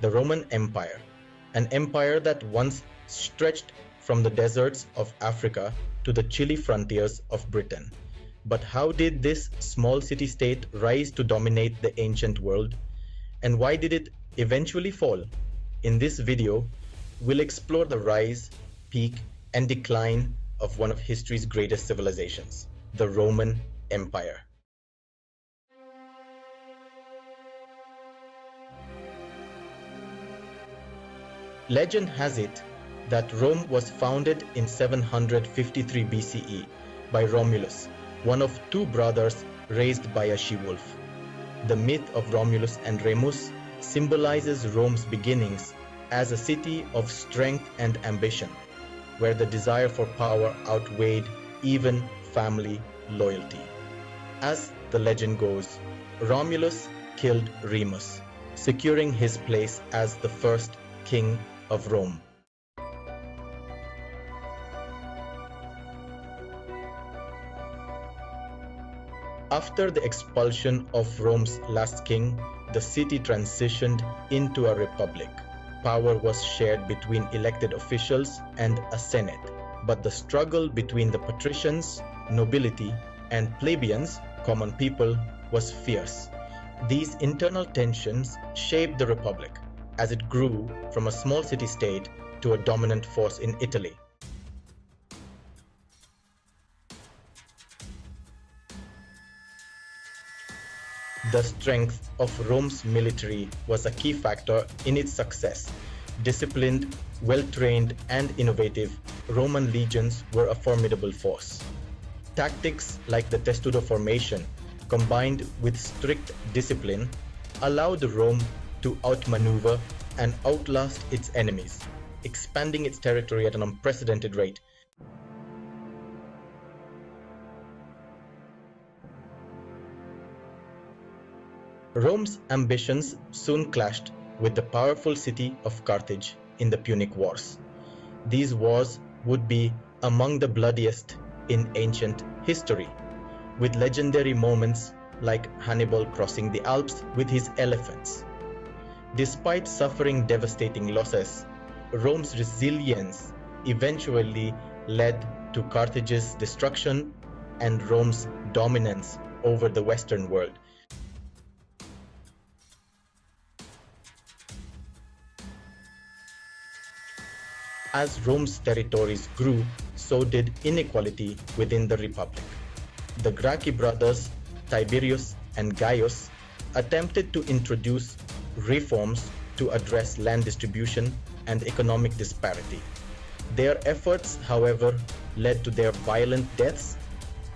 the Roman Empire, an empire that once stretched from the deserts of Africa to the chilly frontiers of Britain. But how did this small city-state rise to dominate the ancient world? And why did it eventually fall? In this video, we'll explore the rise, peak, and decline of one of history's greatest civilizations, the Roman Empire. Legend has it that Rome was founded in 753 BCE by Romulus, one of two brothers raised by a she-wolf. The myth of Romulus and Remus symbolizes Rome's beginnings as a city of strength and ambition, where the desire for power outweighed even family loyalty. As the legend goes, Romulus killed Remus, securing his place as the first king of Rome. After the expulsion of Rome's last king, the city transitioned into a republic. Power was shared between elected officials and a senate, but the struggle between the patricians, nobility, and plebeians, common people, was fierce. These internal tensions shaped the republic as it grew from a small city-state to a dominant force in Italy. The strength of Rome's military was a key factor in its success. Disciplined, well-trained, and innovative, Roman legions were a formidable force. Tactics like the testudo formation, combined with strict discipline, allowed Rome to outmaneuver and outlast its enemies, expanding its territory at an unprecedented rate. Rome's ambitions soon clashed with the powerful city of Carthage in the Punic Wars. These wars would be among the bloodiest in ancient history, with legendary moments like Hannibal crossing the Alps with his elephants. Despite suffering devastating losses, Rome's resilience eventually led to Carthage's destruction and Rome's dominance over the Western world. As Rome's territories grew, so did inequality within the Republic. The Gracchi brothers, Tiberius and Gaius, attempted to introduce reforms to address land distribution and economic disparity. Their efforts, however, led to their violent deaths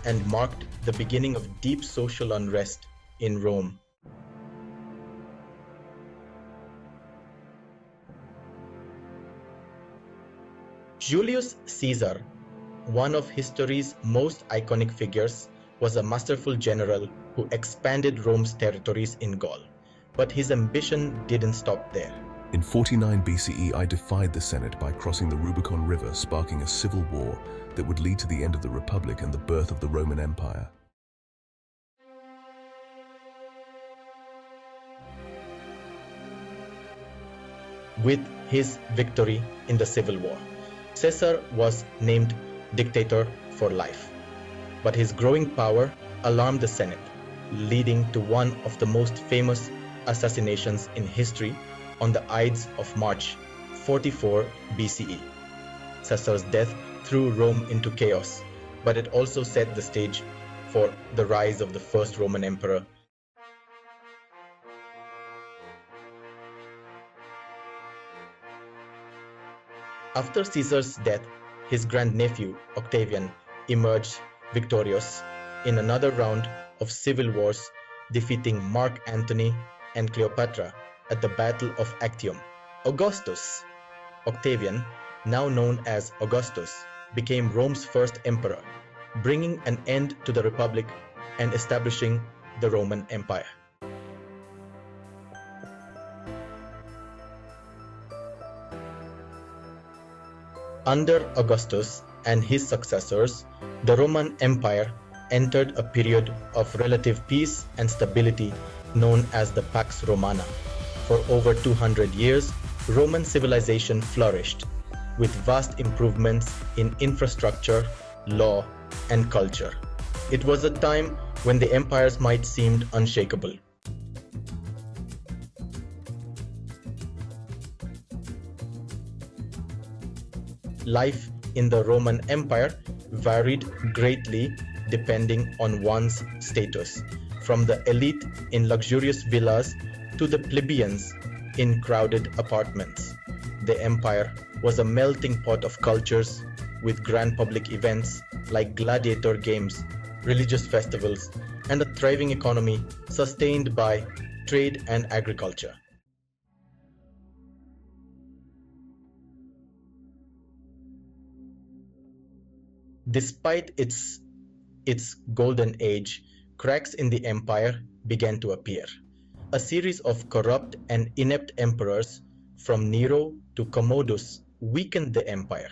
and marked the beginning of deep social unrest in Rome. Julius Caesar, one of history's most iconic figures, was a masterful general who expanded Rome's territories in Gaul. But his ambition didn't stop there. In 49 BCE, I defied the Senate by crossing the Rubicon River, sparking a civil war that would lead to the end of the Republic and the birth of the Roman Empire. With his victory in the Civil War, Caesar was named dictator for life. But his growing power alarmed the Senate, leading to one of the most famous assassinations in history on the Ides of March 44 BCE. Caesar's death threw Rome into chaos, but it also set the stage for the rise of the first Roman emperor. After Caesar's death, his grandnephew Octavian emerged victorious in another round of civil wars, defeating Mark Antony and Cleopatra at the Battle of Actium. Augustus, Octavian, now known as Augustus, became Rome's first emperor, bringing an end to the Republic and establishing the Roman Empire. Under Augustus and his successors, the Roman Empire entered a period of relative peace and stability known as the Pax Romana. For over 200 years, Roman civilization flourished, with vast improvements in infrastructure, law, and culture. It was a time when the empire's might seemed unshakable. Life in the Roman Empire varied greatly depending on one's status, from the elite in luxurious villas to the plebeians in crowded apartments. The empire was a melting pot of cultures with grand public events like gladiator games, religious festivals, and a thriving economy sustained by trade and agriculture. Despite its golden age, cracks in the empire began to appear. A series of corrupt and inept emperors, from Nero to Commodus, weakened the empire.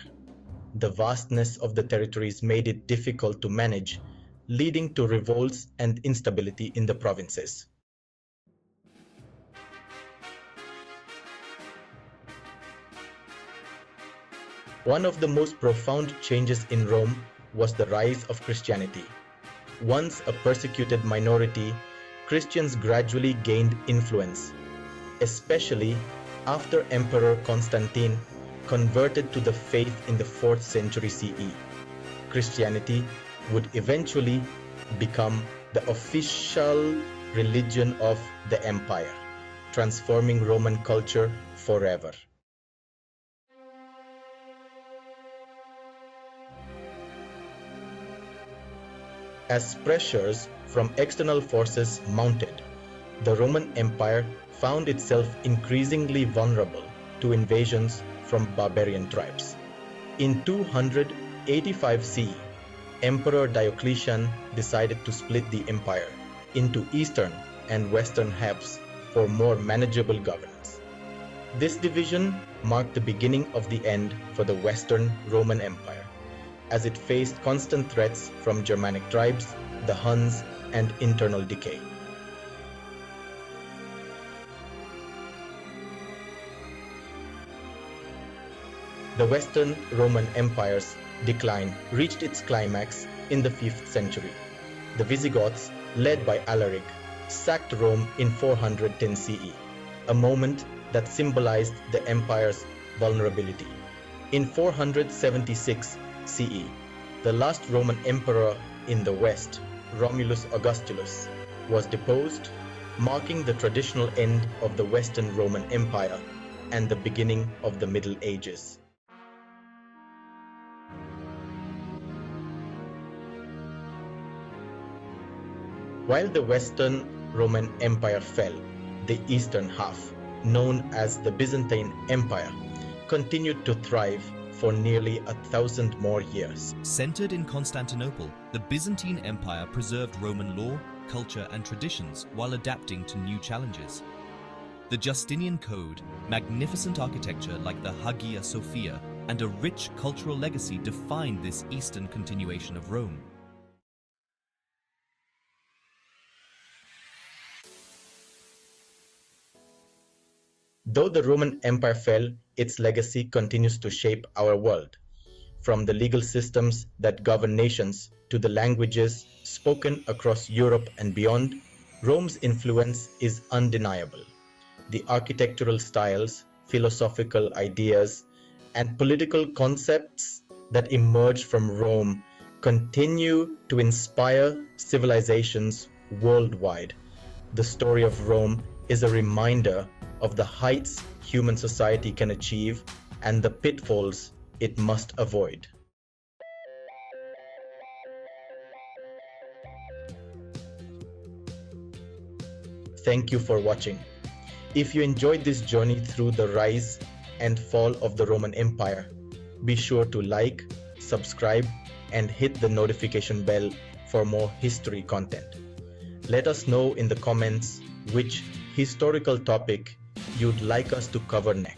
The vastness of the territories made it difficult to manage, leading to revolts and instability in the provinces. One of the most profound changes in Rome was the rise of Christianity. Once a persecuted minority, Christians gradually gained influence, especially after Emperor Constantine converted to the faith in the 4th century CE. Christianity would eventually become the official religion of the empire, transforming Roman culture forever. As pressures from external forces mounted, the Roman Empire found itself increasingly vulnerable to invasions from barbarian tribes. In 285 CE, Emperor Diocletian decided to split the empire into eastern and western halves for more manageable governance. This division marked the beginning of the end for the Western Roman Empire, as it faced constant threats from Germanic tribes, the Huns, and internal decay. The Western Roman Empire's decline reached its climax in the 5th century. The Visigoths, led by Alaric, sacked Rome in 410 CE, a moment that symbolized the empire's vulnerability. In 476 CE, the last Roman emperor in the West, Romulus Augustus, was deposed, marking the traditional end of the Western Roman Empire and the beginning of the Middle Ages. While the Western Roman Empire fell, the eastern half, known as the Byzantine Empire, continued to thrive for nearly 1,000 more years. Centered in Constantinople, the Byzantine Empire preserved Roman law, culture, and traditions while adapting to new challenges. The Justinian Code, magnificent architecture like the Hagia Sophia, and a rich cultural legacy defined this eastern continuation of Rome. Though the Roman Empire fell, its legacy continues to shape our world. From the legal systems that govern nations to the languages spoken across Europe and beyond, Rome's influence is undeniable. The architectural styles, philosophical ideas, and political concepts that emerged from Rome continue to inspire civilizations worldwide. The story of Rome is a reminder of the heights human society can achieve and the pitfalls it must avoid. Thank you for watching. If you enjoyed this journey through the rise and fall of the Roman Empire, be sure to like, subscribe, and hit the notification bell for more history content. Let us know in the comments which historical topic you'd like us to cover next.